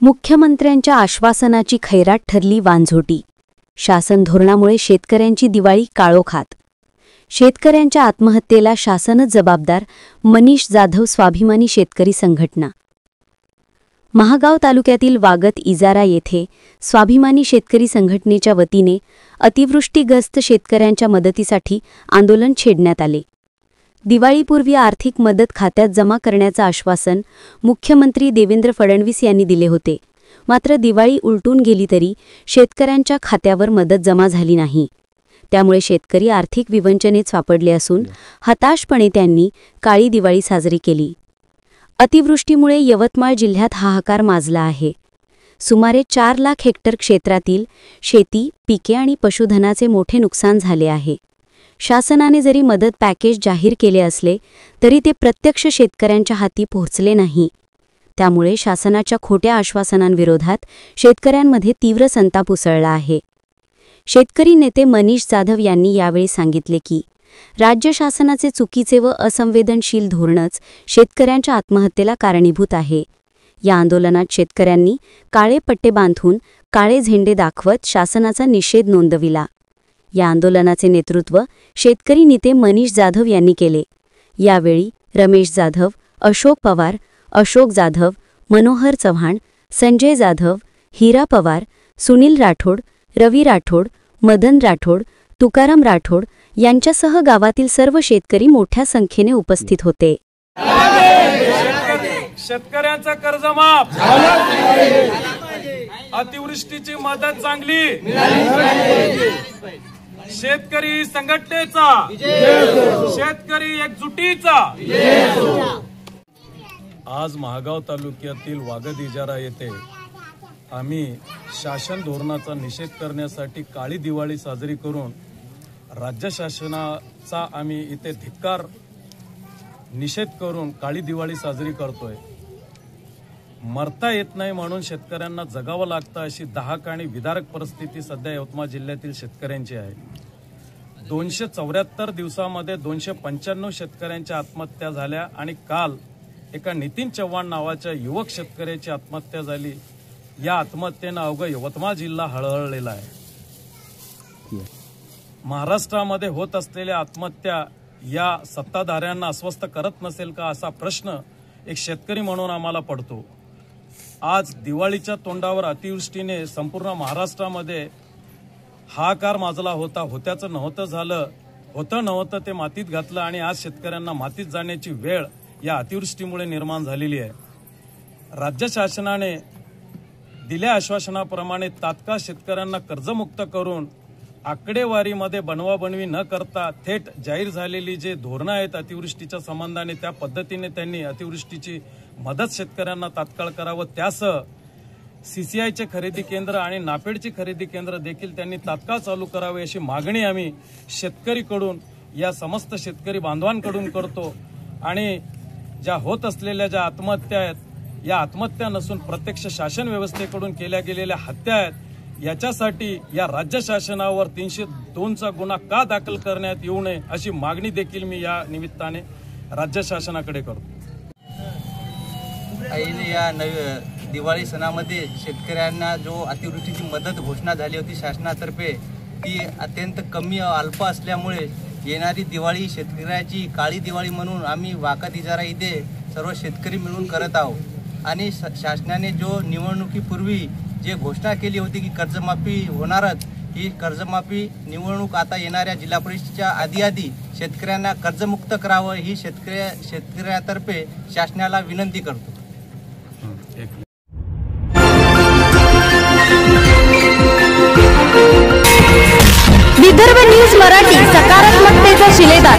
मुख्यमंत्र्यांच्या आश्वासनाची खैरात ठरली वांझोटी। शासन धोरणामुळे शेतकऱ्यांची दिवाळी काळोखात। शेतकऱ्यांच्या आत्महत्येला शासनच जबाबदार, मनीष जाधव स्वाभिमानी शेतकरी संघटना। महागाव तालुक्यातील वागत इजारा येथे स्वाभिमानी शेतकरी संघटनेच्या वतीने अतिवृष्टीग्रस्त शेतकऱ्यांच्या मदतीसाठी आंदोलन छेडण्यात आले। दिवाळीपूर्वी आर्थिक मदत खात्यात जमा करण्याचं आश्वासन मुख्यमंत्री देवेंद्र फडणवीस यांनी दिले होते। मात्र दिवाळी उलटून गेली तरी शेतकऱ्यांच्या खात्यावर मदत जमा झाली नाही। त्यामुळे शेतकरी आर्थिक विवंचनेत सापडले असून हताशपणे त्यांनी काळी दिवाळी साजरी केली। अतिवृष्टीमुळे यवतमाळ जिल्ह्यात हाहाकार माजला आहे। सुमारे 4 लाख हेक्टर क्षेत्रातील शेती, पिके आणि पशुधनाचे मोठे नुकसान झाले आहे। शासनाने जरी मदत पॅकेज जाहीर केले असले तरी ते प्रत्यक्ष शेतकऱ्यांच्या हाती पोहोचले नाही। त्यामुळे शासनाच्या खोट्या आश्वासनांविरोधात शेतकऱ्यांमध्ये तीव्र संताप उसळला आहे। शेतकरी नेते मनीष जाधव यांनी यावेळी सांगितले की राज्य शासनाचे चुकीचे व असंवेदनशील धोरणच शेतकऱ्यांच्या आत्महत्येला कारणीभूत आहे। या आंदोलनात शेतकऱ्यांनी काळे पट्टे बांधून काळे झेंडे दाखवत शासनाचा निषेध नोंदविला। या आंदोलनाचे नेतृत्व शेतकरी नेते मनीष जाधव यांनी केले। यावेळी रमेश जाधव, अशोक पवार, अशोक जाधव, मनोहर चव्हाण, संजय जाधव, हीरा पवार, सुनील राठोड, रवी राठोड, मदन राठोड, तुकाराम राठोड यांच्यासह गावातील सर्व शेतकरी मोठ्या संख्येने उपस्थित होते। शेतकऱ्यांचा कर्ज माफ, अतिवृष्टीची मदत चांगली, शेतकरी संघटनेचा, शेतकरी एकजुटीचा। आज महागाव तालुक्यातील वागद इजारा येथे आम्ही शासन धोरणाचा निषेध करण्यासाठी काळी दिवाळी साजरी करून राज्य शासनाचा आम्ही इथे धिक्कार निषेध करून काळी दिवाळी साजरी करतोय। मरता येत नाही म्हणून शेतकऱ्यांना जगावं लागतं अशी दाहक आणि विदारक परिस्थिती सध्या यवतमाळ जिल्ह्यातील शेतकऱ्यांची आहे। 274 दिवसामध्ये 295 शेतकऱ्यांच्या आत्महत्या झाल्या आणि काल एका नितीन चव्हाण नावाच्या युवक शेतकऱ्याची आत्महत्या झाली। या आत्महत्येनं अवघं यवतमाळ जिल्हा हळहळलेला आहे। महाराष्ट्रामध्ये होत असलेल्या आत्महत्या या सत्ताधाऱ्यांना अस्वस्थ करत नसेल का असा प्रश्न एक शेतकरी म्हणून आम्हाला पडतो। आज दिवाळीच्या तोंडावर अतिवृष्टीने संपूर्ण महाराष्ट्रामध्ये हाहाकार माजला होता। होत्याचं नव्हतं झालं, होतं नव्हतं ते मातीत घातलं आणि आज शेतकऱ्यांना मातीत जाण्याची वेळ या अतिवृष्टीमुळे निर्माण झालेली आहे। राज्य शासनाने दिल्या आश्वासनाप्रमाणे तात्काळ शेतकऱ्यांना कर्जमुक्त करून आकडेवारीमध्ये बनवाबनवी न करता थेट जाहीर झालेली जे धोरणं आहेत अतिवृष्टीच्या संबंधाने त्या पद्धतीने त्यांनी अतिवृष्टीची मदत शेतकऱ्यांना तात्काळ करावं। त्यासह सीसीआयचे खरेदी केंद्र आणि नाफेडची खरेदी केंद्र देखील त्यांनी तात्काळ चालू करावे अशी मागणी आम्ही शेतकरीकडून या समस्त शेतकरी बांधवांकडून करतो। आणि ज्या होत असलेल्या ज्या आत्महत्या आहेत या आत्महत्या नसून प्रत्यक्ष शासन व्यवस्थेकडून केल्या गेलेल्या हत्या आहेत। याच्यासाठी या राज्य शासनावर 302चा गुन्हा का दाखल करण्यात येऊ नये अशी मागणी देखील मी या निमित्ताने राज्य शासनाकडे करतो। या दिवाळी सणामध्ये शेतकऱ्यांना जो अतिवृष्टीची मदत घोषणा झाली होती शासनातर्फे ती अत्यंत कमी अल्प असल्यामुळे येणारी दिवाळी शेतकऱ्याची काळी दिवाळी म्हणून आम्ही वाकद इजारा इथे सर्व शेतकरी मिळून करत आहोत। आणि शासनाने जो निवडणुकीपूर्वी जे घोषणा केली होती की कर्जमाफी होणारच, ही कर्जमाफी निवडणूक आता येणाऱ्या जिल्हा परिषदेच्या आधी शेतकऱ्यांना कर्जमुक्त करावं ही शेतकऱ्यातर्फे शासनाला विनंती करतो। विदर्भ न्यूज मराठी, सकारात्मकतेचा शिलेदार।